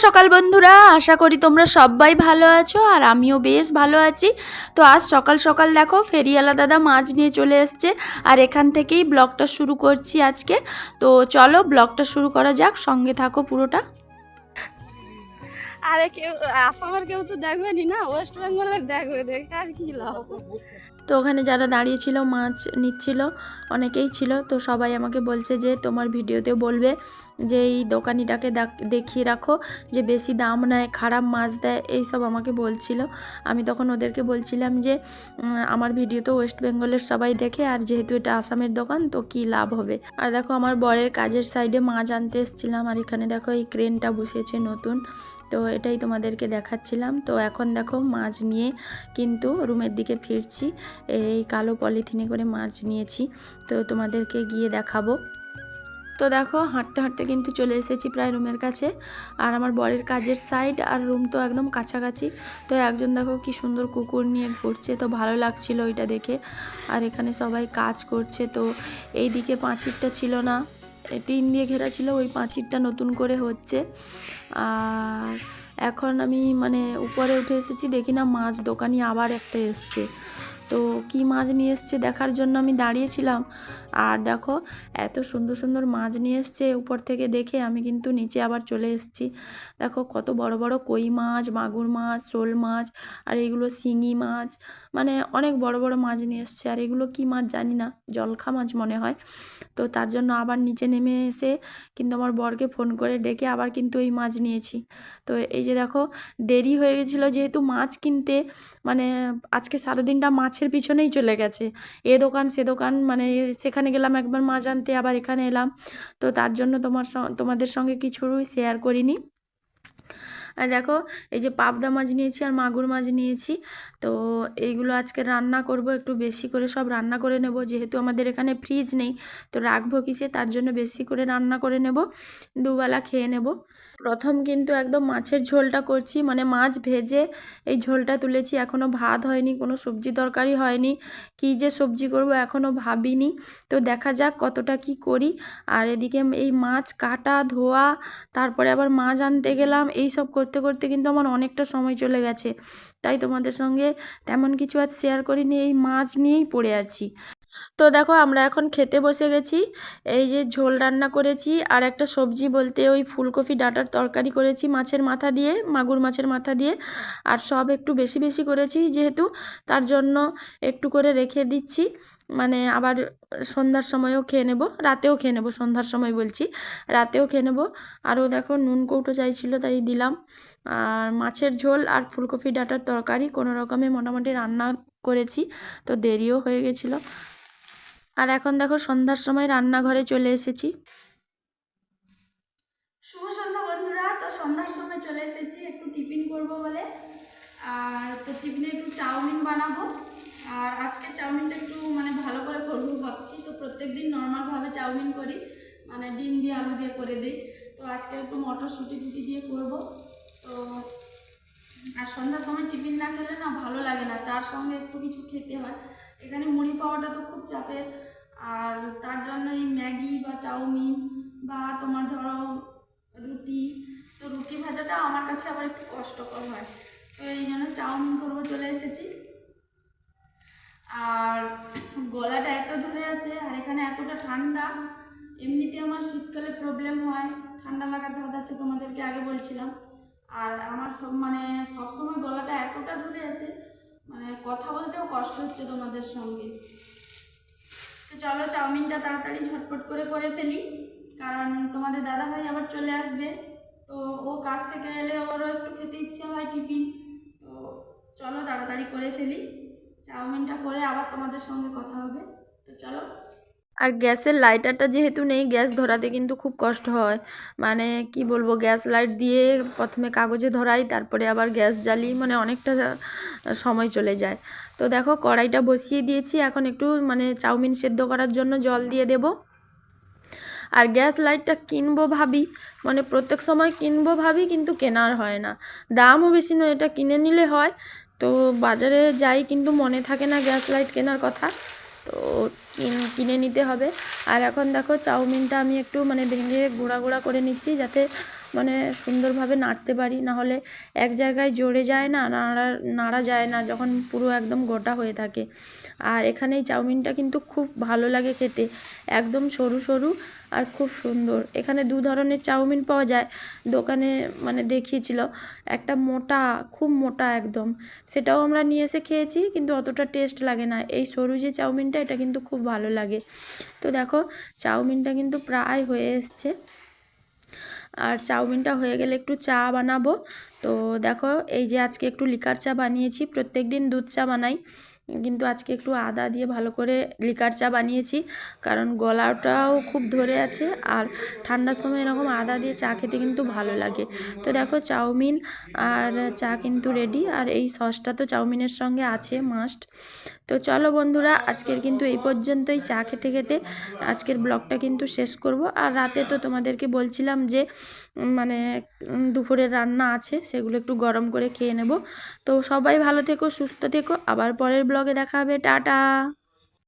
সকাল বন্ধুরা, আশা করি তোমরা সবাই ভালো আছো আর আমিও বেশ ভালো আছি। তো আজ সকাল সকাল দেখো ফেরিওয়ালা দাদা মাছ নিয়ে চলে এসছে আর এখান থেকেই ব্লগটা শুরু করছি আজকে। তো চলো ব্লগটা শুরু করা যাক, সঙ্গে থাকো পুরোটা। আরে কেউ আসামের কেউ তো দেখবেনি না, ওয়েস্ট বেঙ্গলের দেখবে, দেখে আর কি লাভ। তো ওখানে যারা দাঁড়িয়ে ছিল মাছ নিচ্ছিল অনেকেই ছিল, তো সবাই আমাকে বলছে যে তোমার ভিডিওতে বলবে যে এই দোকানিটাকে দেখিয়ে রাখো যে বেশি দাম নেয়, খারাপ মাছ দেয়, এইসব আমাকে বলছিল। আমি তখন ওদেরকে বলছিলাম যে আমার ভিডিও তো ওয়েস্ট বেঙ্গলের সবাই দেখে, আর যেহেতু এটা আসামের দোকান তো কি লাভ হবে। আর দেখো আমার বরের কাজের সাইডে মাছ আনতে এসেছিলাম, আর এখানে দেখো এই ক্রেনটা বসিয়েছে নতুন, তো এটাই তোমাদেরকে দেখাচ্ছিলাম। তো এখন দেখো মাছ নিয়ে কিন্তু রুমের দিকে ফিরছি। এই কালো পলিথিনে করে মাছ নিয়েছি, তো তোমাদেরকে গিয়ে দেখাবো। তো দেখো হাঁটতে হাঁটতে কিন্তু চলে এসেছি প্রায় রুমের কাছে, আর আমার বরের কাজের সাইড আর রুম তো একদম কাছাকাছি। তো একজন দেখো কি সুন্দর কুকুর নিয়ে ঘুরছে, তো ভালো লাগছিল ওইটা দেখে। আর এখানে সবাই কাজ করছে, তো এই দিকে পাঁচিরটা ছিল না, টিন দিয়ে ঘেরা ছিল, ওই পাঁচিরটা নতুন করে হচ্ছে। আর এখন আমি মানে উপরে উঠে এসেছি, দেখি না মাছ দোকানি আবার একটা এসছে। তো কি মাছ নিয়ে এসছে দেখার জন্য আমি দাঁড়িয়েছিলাম, আর দেখো এত সুন্দর সুন্দর মাছ নিয়ে এসছে। উপর থেকে দেখে আমি কিন্তু নিচে আবার চলে এসেছি। দেখো কত বড় বড় কই মাছ, মাগুর মাছ, শোল মাছ, আর এগুলো শিঙি মাছ, মানে অনেক বড় বড় মাছ নিয়ে এসছে। আর এগুলো কি মাছ জানি না, জলখা মাছ মনে হয়। তো তার জন্য আবার নিচে নেমে এসে কিন্তু আমার বরকে ফোন করে ডেকে আবার কিন্তু এই মাছ নিয়েছি। তো এই যে দেখো দেরি হয়ে গেছিলো যেহেতু মাছ কিনতে, মানে আজকে সারাদিনটা মাছের পিছনেই চলে গেছে, এ দোকান সে দোকান, মানে সেখানে গেলাম একবার মাছ আনতে, আবার এখানে এলাম। তো তার জন্য তোমাদের সঙ্গে কিছুই শেয়ার করিনি। আর দেখো এই যে পাবদা মাছ নিয়েছি আর মাগুর মাছ নিয়েছি। তো এইগুলো আজকে রান্না করব, একটু বেশি করে সব রান্না করে নেব, যেহেতু আমাদের এখানে ফ্রিজ নেই তো রাখবো কিসে, তার জন্য বেশি করে রান্না করে নেব, দুবেলা খেয়ে নেব। প্রথম কিন্তু একদম মাছের ঝোলটা করছি, মানে মাছ ভেজে এই ঝোলটা তুলেছি, এখনও ভাত হয়নি, কোনো সবজি তরকারি হয়নি, কী যে সবজি করব এখনও ভাবিনি। তো দেখা যাক কতটা কি করি। আর এদিকে এই মাছ কাটা ধোয়া, তারপরে আবার মাছ আনতে গেলাম, এই সব করতে করতে কিন্তু আমার অনেকটা সময় চলে গেছে, তাই তোমাদের সঙ্গে তেমন কিছু আজ শেয়ার করিনি, এই মাছ নিয়েই পড়ে আছি। তো দেখো আমরা এখন খেতে বসে গেছি। এই যে ঝোল রান্না করেছি, আর একটা সবজি বলতে ওই ফুলকপি ডাঁটার তরকারি করেছি মাছের মাথা দিয়ে, মাগুর মাছের মাথা দিয়ে। আর সব একটু বেশি বেশি করেছি যেহেতু, তার জন্য একটু করে রেখে দিচ্ছি, মানে আবার সন্ধ্যার সময়ও খেয়ে নেব, রাতেও খেয়ে নেব, সন্ধ্যার সময় বলছি, রাতেও খেয়ে নেব। আরও দেখো নুন কৌটো চাইছিল তাই দিলাম। আর মাছের ঝোল আর ফুলকপি ডাঁটার তরকারি কোনো রকমে মোটামুটি রান্না করেছি, তো দেরিও হয়ে গেছিলো। আর এখন দেখো সন্ধ্যার সময় রান্নাঘরে চলে এসেছি। শুভ সন্ধ্যা বন্ধুরা, তো সন্ধ্যার সময় চলে এসেছি একটু টিফিন করব বলে। আর তো টিফিনে একটু চাউমিন বানাবো, আর আজকে চাউমিনটা একটু মানে ভালো করে করবো ভাবছি। তো প্রত্যেকদিন নর্মালভাবে চাউমিন করি, মানে ডিম দিয়ে আলু দিয়ে করে দিই, তো আজকে একটু মটরশুঁটি টুটি দিয়ে করব। তো আর সন্ধ্যার সময় টিফিন না খেলে না ভালো লাগে না, চার সঙ্গে একটু কিছু খেতে হয়। এখানে মুড়ি পাওয়াটা তো খুব চাপের, আর তার জন্য এই ম্যাগি বা চাউমিন বা তোমার ধরো রুটি, তো রুটি ভাজাটা আমার কাছে আবার একটু কষ্টকর হয়, তো এই জন্য চাউমিন করবো চলে এসেছি। আর গলাটা এত ধরে আছে, আর এখানে এতটা ঠান্ডা, এমনিতে আমার শীতকালে প্রবলেম হয়, ঠান্ডা লাগার ধাত আছে, তোমাদেরকে আগে বলছিলাম। আর আমার মানে সবসময় গলাটা এতটা ধরে আছে, মানে কথা বলতেও কষ্ট হচ্ছে তোমাদের সঙ্গে। তো চলো চাউমিনটা তাড়াতাড়ি ঝটপট করে করে ফেলি, কারণ তোমাদের দাদাভাই আবার চলে আসবে, তো ও কাজ থেকে এলে ওরও একটু খেতে ইচ্ছে হয় টিফিন। তো চলো তাড়াতাড়ি করে ফেলি, চাউমিনটা করে আবার তোমাদের সঙ্গে কথা হবে, তো চলো। আর গ্যাসের লাইটারটা যেহেতু নেই, গ্যাস ধরাতে কিন্তু খুব কষ্ট হয়, মানে কি বলবো, গ্যাস লাইট দিয়ে প্রথমে কাগজে ধরাই, তারপরে আবার গ্যাস জ্বালি, মানে অনেকটা সময় চলে যায়। তো দেখো কড়াইটা বসিয়ে দিয়েছি, এখন একটু মানে চাউমিন সেদ্ধ করার জন্য জল দিয়ে দেব। আর গ্যাস লাইটটা কিনবো ভাবি, মানে প্রত্যেক সময় কিনবো ভাবি কিন্তু কেনার হয় না, দামও বেশি নয়, এটা কিনে নিলে হয়। তো বাজারে যাই কিন্তু মনে থাকে না গ্যাস লাইট কেনার কথা, তো কিনে নিতে হবে। আর এখন দেখো চাউমিনটা আমি একটু মানে ভেঙে গুঁড়া গুঁড়া করে নিচ্ছি, যাতে মানে সুন্দরভাবে নাড়তে পারি, না হলে এক জায়গায় জড়ে যায় না, নাড়া যায় না যখন পুরো একদম গোটা হয়ে থাকে। আর এখানে এই চাউমিনটা কিন্তু খুব ভালো লাগে খেতে, একদম সরু সরু আর খুব সুন্দর। এখানে দু ধরনের চাউমিন পাওয়া যায় দোকানে, মানে দেখিয়েছিল, একটা মোটা, খুব মোটা একদম, সেটাও আমরা নিয়ে এসে খেয়েছি, কিন্তু অতটা টেস্ট লাগে না। এই সরু যে চাউমিনটা, এটা কিন্তু খুব ভালো লাগে। তো দেখো চাউমিনটা কিন্তু প্রায় হয়ে এসছে, আর চাউমিনটা হয়ে গেলে একটু চা বানাবো। তো দেখো এই যে আজকে একটু লিকার চা বানিয়েছি, প্রত্যেক দিন দুধ চা বানাই, কিন্তু আজকে একটু আদা দিয়ে ভালো করে লিকার চা বানিয়েছি, কারণ গলাটাও খুব ধরে আছে, আর ঠান্ডার সময় এরকম আদা দিয়ে চা খেতে কিন্তু ভালো লাগে। তো দেখো চাউমিন আর চা কিন্তু রেডি, আর এই সসটা তো চাউমিনের সঙ্গে আছে মাস্ট। তো চলো বন্ধুরা, আজকের কিন্তু এই পর্যন্তই। চা খেতে খেতে আজকের ব্লগটা কিন্তু শেষ করব। আর রাতে তো তোমাদেরকে বলছিলাম যে মানে দুপুরের রান্না আছে, সেগুলো একটু গরম করে খেয়ে নেব। তো সবাই ভালো থেকো, সুস্থ থেকো, আবার পরের ব্লগে দেখা হবে, টাটা।